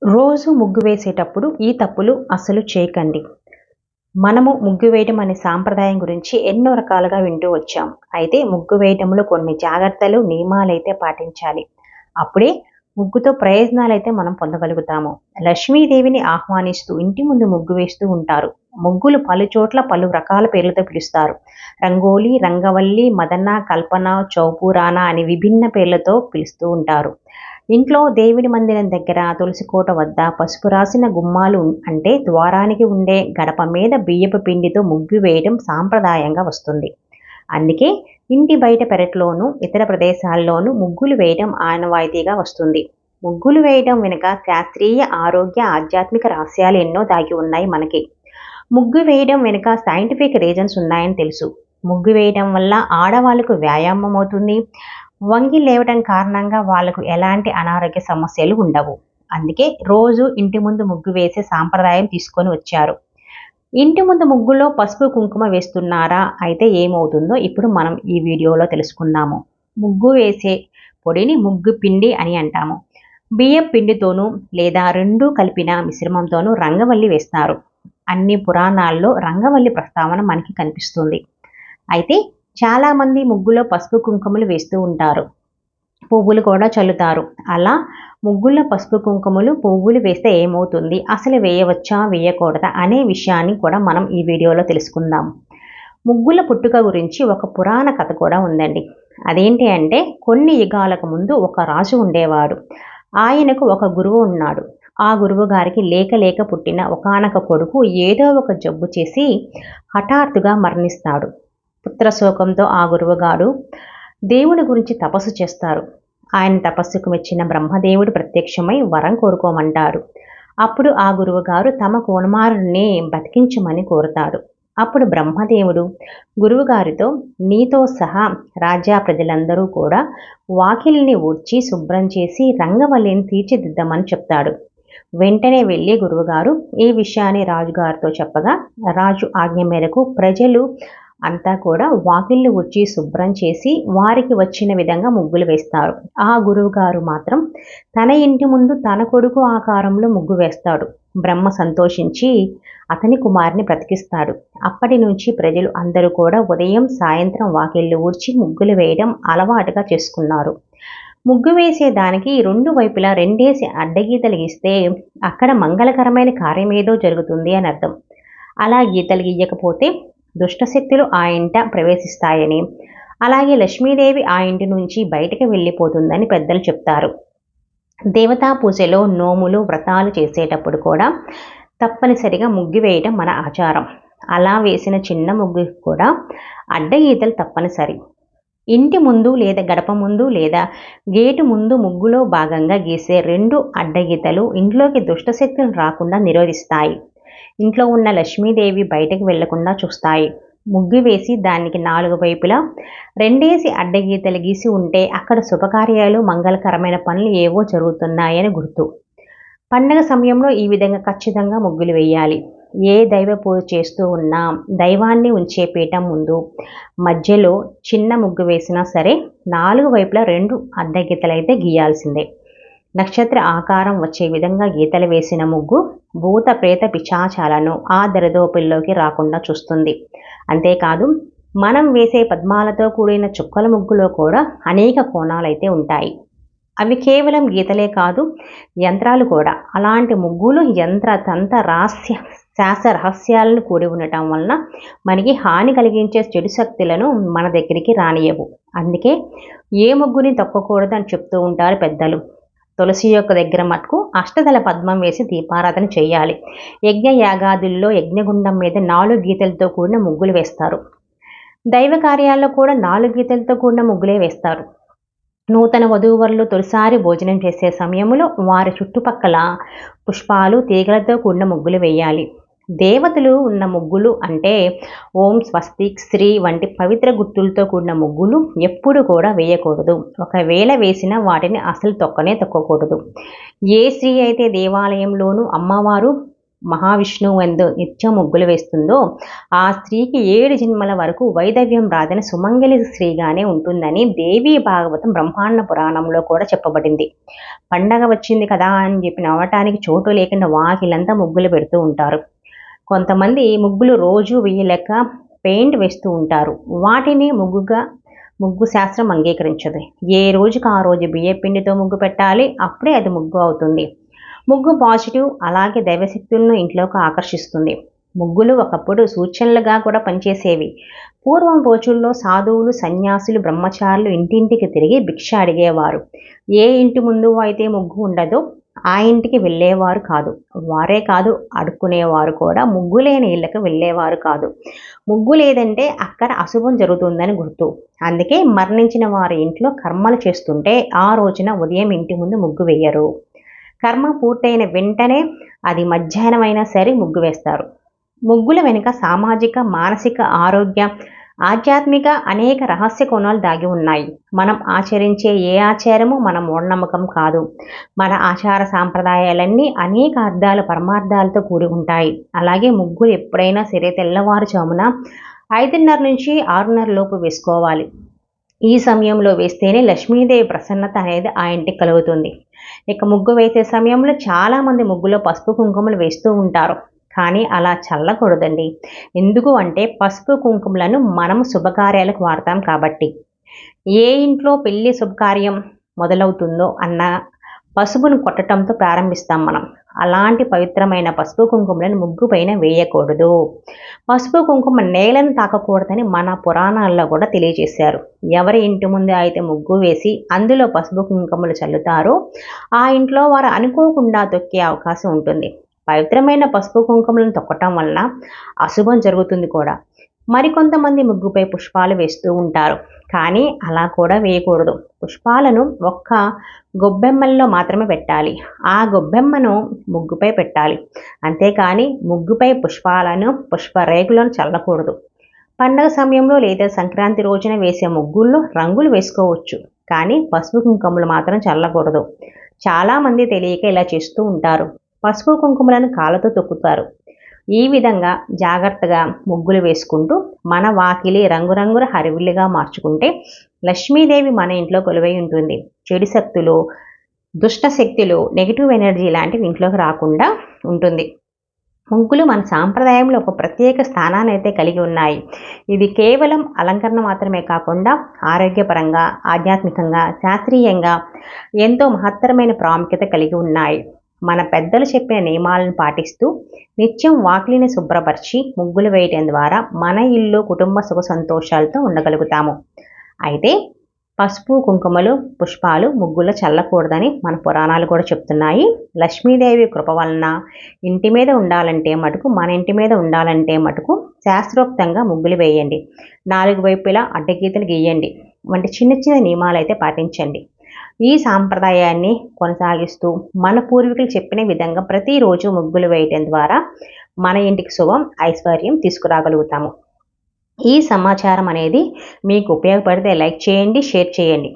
రోజు ముగ్గు వేసేటప్పుడు ఈ తప్పులు అస్సలు చేయకండి. మనము ముగ్గు వేయడం అనే సాంప్రదాయం గురించి ఎన్నో రకాలుగా వింటూ వచ్చాం. అయితే ముగ్గు వేయడంలో కొన్ని జాగ్రత్తలు, నియమాలైతే పాటించాలి. అప్పుడే ముగ్గుతో ప్రయోజనాలైతే మనం పొందగలుగుతాము. లక్ష్మీదేవిని ఆహ్వానిస్తూ ఇంటి ముందు ముగ్గు వేస్తూ ఉంటారు. ముగ్గులు పలు చోట్ల పలు రకాల పేర్లతో పిలుస్తారు. రంగోలి, రంగవల్లి, మదన, కల్పన, చౌపురాణ అని విభిన్న పేర్లతో పిలుస్తూ ఉంటారు. ఇంట్లో దేవుడి మందిరం దగ్గర, తులసి కోట వద్ద పసుపు రాసిన గుమ్మాలు అంటే ద్వారానికి ఉండే గడప మీద బియ్యపు పిండితో ముగ్గు వేయడం సాంప్రదాయంగా వస్తుంది. అందుకే ఇంటి బయట పెరట్లోనూ ఇతర ప్రదేశాల్లోనూ ముగ్గులు వేయడం ఆనవాయితీగా వస్తుంది. ముగ్గులు వేయడం వెనుక శాస్త్రీయ, ఆరోగ్య, ఆధ్యాత్మిక రహస్యాలు ఎన్నో దాగి ఉన్నాయి మనకి. ముగ్గు వేయడం వెనుక సైంటిఫిక్ రీజన్స్ ఉన్నాయని తెలుసు. ముగ్గు వేయడం వల్ల ఆడవాళ్ళకు వ్యాయామం అవుతుంది. వంగి లేవడం కారణంగా వాళ్ళకు ఎలాంటి అనారోగ్య సమస్యలు ఉండవు. అందుకే రోజు ఇంటి ముందు ముగ్గు వేసే సాంప్రదాయం తీసుకొని వచ్చారు. ఇంటి ముందు ముగ్గులో పసుపు కుంకుమ వేస్తున్నారా? అయితే ఏమవుతుందో ఇప్పుడు మనం ఈ వీడియోలో తెలుసుకుందాము. ముగ్గు వేసే పొడిని ముగ్గు పిండి అని అంటాము. బియ్యం పిండితోనూ లేదా రెండూ కలిపిన మిశ్రమంతోనూ రంగవల్లి వేస్తారు. అన్ని పురాణాల్లో రంగవల్లి ప్రస్తావన మనకి కనిపిస్తుంది. అయితే చాలామంది ముగ్గులో పసుపు కుంకుమలు వేస్తూ ఉంటారు. పువ్వులు కూడా చల్లుతారు. అలా ముగ్గుల్లో పసుపు కుంకుమలు, పువ్వులు వేస్తే ఏమవుతుంది, అసలు వేయవచ్చా వేయకూడదా అనే విషయాన్ని కూడా మనం ఈ వీడియోలో తెలుసుకుందాం. ముగ్గుల పుట్టుక గురించి ఒక పురాణ కథ కూడా ఉందండి. అదేంటి అంటే, కొన్ని యుగాలకు ముందు ఒక రాజు ఉండేవాడు. ఆయనకు ఒక గురువు ఉన్నాడు. ఆ గురువు గారికి లేక లేక పుట్టిన ఒకానొక కొడుకు ఏదో ఒక జబ్బు చేసి హఠాత్తుగా మరణిస్తాడు. పుత్రశోకంతో ఆ గురువుగారు దేవుడి గురించి తపస్సు చేస్తారు. ఆయన తపస్సుకు మెచ్చిన బ్రహ్మదేవుడు ప్రత్యక్షమై వరం కోరుకోమంటాడు. అప్పుడు ఆ గురువుగారు తమ కుమారుడిని బతికించమని కోరుతాడు. అప్పుడు బ్రహ్మదేవుడు గురువుగారితో, నీతో సహా రాజ్య ప్రజలందరూ కూడా వాకిలిని ఊడ్చి శుభ్రం చేసి రంగవల్లిని తీర్చిదిద్దామని చెప్తాడు. వెంటనే వెళ్ళి గురువుగారు ఈ విషయాన్ని రాజుగారితో చెప్పగా, రాజు ఆజ్ఞ మేరకు ప్రజలు అంతా కూడా వాకిళ్ళు వచ్చి శుభ్రం చేసి వారికి వచ్చిన విధంగా ముగ్గులు వేస్తారు. ఆ గురువు గారు మాత్రం తన ఇంటి ముందు తన కొడుకు ఆకారంలో ముగ్గు వేస్తాడు. బ్రహ్మ సంతోషించి అతని కుమారుని బ్రతికిస్తాడు. అప్పటి నుంచి ప్రజలు అందరూ కూడా ఉదయం సాయంత్రం వాకిళ్ళు ఊడ్చి ముగ్గులు వేయడం అలవాటుగా చేసుకున్నారు. ముగ్గు వేసేదానికి రెండు వైపులా రెండేసి అడ్డగీతలు గీస్తే అక్కడ మంగళకరమైన కార్యం ఏదో జరుగుతుంది అని అర్థం. అలా గీతలు గీయకపోతే దుష్టశక్తులు ఆ ఇంట ప్రవేశిస్తాయని, అలాగే లక్ష్మీదేవి ఆ ఇంటి నుంచి బయటకు వెళ్ళిపోతుందని పెద్దలు చెప్తారు. దేవతా పూజలో, నోములు, వ్రతాలు చేసేటప్పుడు కూడా తప్పనిసరిగా ముగ్గు వేయడం మన ఆచారం. అలా వేసిన చిన్న ముగ్గు కూడా అడ్డగీతలు తప్పనిసరి. ఇంటి ముందు లేదా గడప ముందు లేదా గేటు ముందు ముగ్గులో భాగంగా గీసే రెండు అడ్డగీతలు ఇంట్లోకి దుష్టశక్తులు రాకుండా నిరోధిస్తాయి. ఇంట్లో ఉన్న లక్ష్మీదేవి బయటకు వెళ్లకుండా చూస్తాయి. ముగ్గు వేసి దానికి నాలుగు వైపులా రెండేసి అడ్డగీతలు గీసి ఉంటే అక్కడ శుభకార్యాలు, మంగళకరమైన పనులు ఏవో జరుగుతున్నాయని గుర్తు. పండగ సమయంలో ఈ విధంగా ఖచ్చితంగా ముగ్గులు వేయాలి. ఏ దైవ పూజ చేస్తూ ఉన్నా దైవాన్ని ఉంచే పీఠం ముందు మధ్యలో చిన్న ముగ్గు వేసినా సరే నాలుగు వైపులా రెండు అడ్డగీతలు అయితే గీయాల్సిందే. నక్షత్ర ఆకారం వచ్చే విధంగా గీతలు వేసిన ముగ్గు భూత ప్రేత పిశాచాలను ఆ దరిదోపుల్లోకి రాకుండా చూస్తుంది. అంతేకాదు, మనం వేసే పద్మాలతో కూడిన చుక్కల ముగ్గులో కూడా అనేక కోణాలైతే ఉంటాయి. అవి కేవలం గీతలే కాదు, యంత్రాలు కూడా. అలాంటి ముగ్గులు యంత్ర తంత్ర శాస్త్ర రహస్యాలను కూడి ఉండటం వలన మనకి హాని కలిగించే చెడు శక్తులను మన దగ్గరికి రానియవు. అందుకే ఏ ముగ్గుని తొక్కకూడదు అని చెప్తూ ఉంటారు పెద్దలు. తులసి యొక్క దగ్గర మటుకు అష్టదళ పద్మం వేసి దీపారాధన చేయాలి. యజ్ఞ యాగాదుల్లో యజ్ఞగుండం మీద 4 గీతలతో కూడిన ముగ్గులు వేస్తారు. దైవ కార్యాల్లో కూడా 4 గీతలతో కూడిన ముగ్గులే వేస్తారు. నూతన వధూవరులు తొలిసారి భోజనం చేసే సమయంలో వారి చుట్టుపక్కల పుష్పాలు, తీగలతో కూడిన ముగ్గులు వేయాలి. దేవతలు ఉన్న ముగ్గులు అంటే ఓం, స్వస్తిక్, శ్రీ వంటి పవిత్ర గుర్తులతో కూడిన ముగ్గులు ఎప్పుడు కూడా వేయకూడదు. ఒకవేళ వేసినా వాటిని అసలు తొక్కకూడదు. ఏ స్త్రీ అయితే దేవాలయంలోనూ అమ్మవారు మహావిష్ణువు ఎందు నిత్యం ముగ్గులు వేస్తుందో ఆ స్త్రీకి 7 జన్మల వరకు వైదవ్యం రాదని సుమంగళి స్త్రీగానే ఉంటుందని దేవీ భాగవతం బ్రహ్మాండ పురాణంలో కూడా చెప్పబడింది. పండగ వచ్చింది కదా అని చెప్పి నవ్వటానికి చోటు లేకుండా వాకిలంతా ముగ్గులు పెడుతూ ఉంటారు. కొంతమంది ముగ్గులు రోజు వేయలేక పెయింట్ వేస్తూ ఉంటారు. వాటిని ముగ్గు శాస్త్రం అంగీకరించదు. ఏ రోజుకి ఆ రోజు బియ్యపిండితో ముగ్గు పెట్టాలి, అప్పుడే అది ముగ్గు అవుతుంది. ముగ్గు పాజిటివ్, అలాగే దైవశక్తులను ఇంట్లోకి ఆకర్షిస్తుంది. ముగ్గులు ఒకప్పుడు సూచనలుగా కూడా పనిచేసేవి. పూర్వం రోజుల్లో సాధువులు, సన్యాసులు, బ్రహ్మచారులు ఇంటింటికి తిరిగి భిక్ష అడిగేవారు. ఏ ఇంటి ముందు అయితే ముగ్గు ఉండదో ఆ ఇంటికి వెళ్ళేవారు కాదు. వారే కాదు, అడుక్కునేవారు కూడా ముగ్గు లేని ఇళ్ళకి వెళ్ళేవారు కాదు. ముగ్గు లేదంటే అక్కడ అశుభం జరుగుతుందని గుర్తు. అందుకే మరణించిన వారి ఇంట్లో కర్మలు చేస్తుంటే ఆ రోజున ఉదయం ఇంటి ముందు ముగ్గు వేయరు. కర్మ పూర్తయిన వెంటనే, అది మధ్యాహ్నం అయినా సరే ముగ్గు వేస్తారు. ముగ్గుల వెనుక సామాజిక, మానసిక ఆరోగ్య, ఆధ్యాత్మిక అనేక రహస్య కోణాలు దాగి ఉన్నాయి. మనం ఆచరించే ఏ ఆచారము మన మూఢనమ్మకం కాదు. మన ఆచార సాంప్రదాయాలన్నీ అనేక అర్థాలు, పరమార్థాలతో కూడి ఉంటాయి. అలాగే ముగ్గులు ఎప్పుడైనా సరే తెల్లవారుజామున 5:30 నుంచి 6:30 లోపు వేసుకోవాలి. ఈ సమయంలో వేస్తేనే లక్ష్మీదేవి ప్రసన్నత అనేది ఆ ఇంటికి కలుగుతుంది. ఇక ముగ్గు వేసే సమయంలో చాలామంది ముగ్గులో పసుపు కుంకుమలు వేస్తూ ఉంటారు. కానీ అలా చల్లకూడదండి. ఎందుకు అంటే పసుపు కుంకుమలను మనం శుభకార్యాలకు వాడతాం కాబట్టి. ఏ ఇంట్లో పెళ్లి శుభకార్యం మొదలవుతుందో అన్న పసుపును కొట్టడంతో ప్రారంభిస్తాం మనం. అలాంటి పవిత్రమైన పసుపు కుంకుమలను ముగ్గు పైన వేయకూడదు. పసుపు కుంకుమ నేలను తాకకూడదని మన పురాణాల్లో కూడా తెలియజేశారు. ఎవరి ఇంటి ముందు అయితే ముగ్గు వేసి అందులో పసుపు కుంకుమలు చల్లుతారో ఆ ఇంట్లో వారు అనుకోకుండా తొక్కే అవకాశం ఉంటుంది. పవిత్రమైన పసుపు కుంకుమలను తొక్కటం వలన అశుభం జరుగుతుంది కూడా. మరికొంతమంది ముగ్గుపై పుష్పాలు వేస్తూ ఉంటారు. కానీ అలా కూడా వేయకూడదు. పుష్పాలను ఒక్క గొబ్బెమ్మల్లో మాత్రమే పెట్టాలి. ఆ గొబ్బెమ్మను ముగ్గుపై పెట్టాలి. అంతేకాని ముగ్గుపై పుష్పరేకులను చల్లకూడదు. పండగ సమయంలో లేదా సంక్రాంతి రోజున వేసే ముగ్గుల్లో రంగులు వేసుకోవచ్చు, కానీ పసుపు కుంకుమలు మాత్రం చల్లకూడదు. చాలామంది తెలియక ఇలా చేస్తూ ఉంటారు. పసుపు కుంకుమలను కాళ్ళతో తొక్కుతారు. ఈ విధంగా జాగ్రత్తగా ముగ్గులు వేసుకుంటూ మన వాకిలి రంగురంగుల హరివిల్లుగా మార్చుకుంటే లక్ష్మీదేవి మన ఇంట్లో కొలువై ఉంటుంది. చెడు శక్తులు, దుష్ట శక్తులు, నెగిటివ్ ఎనర్జీ లాంటివి ఇంట్లోకి రాకుండా ఉంటుంది. ముగ్గులు మన సాంప్రదాయంలో ఒక ప్రత్యేక స్థానాన్ని అయితే కలిగి ఉన్నాయి. ఇది కేవలం అలంకరణ మాత్రమే కాకుండా ఆరోగ్యపరంగా, ఆధ్యాత్మికంగా, శాస్త్రీయంగా ఎంతో మహత్తరమైన ప్రాముఖ్యత కలిగి ఉన్నాయి. మన పెద్దలు చెప్పిన నియమాలను పాటిస్తూ నిత్యం వాకిలిని శుభ్రపరిచి ముగ్గులు వేయటం ద్వారా మన ఇల్లు, కుటుంబ సుఖ సంతోషాలతో ఉండగలుగుతాము. అయితే పసుపు, కుంకుమలు, పుష్పాలు ముగ్గులో చల్లకూడదని మన పురాణాలు కూడా చెప్తున్నాయి. లక్ష్మీదేవి కృప వలన ఇంటి మీద ఉండాలంటే మటుకు, మన ఇంటి మీద ఉండాలంటే మటుకు శాస్త్రోక్తంగా ముగ్గులు వేయండి. 4 వైపులా అడ్డగీతలు గీయండి వంటి చిన్న చిన్న నియమాలు అయితే పాటించండి. ఈ సాంప్రదాయాన్ని కొనసాగిస్తూ మన పూర్వీకులు చెప్పిన విధంగా ప్రతిరోజు ముగ్గులు వేయటం ద్వారా మన ఇంటికి శుభం, ఐశ్వర్యం తీసుకురాగలుగుతాము. ఈ సమాచారం అనేది మీకు ఉపయోగపడితే లైక్ చేయండి, షేర్ చేయండి.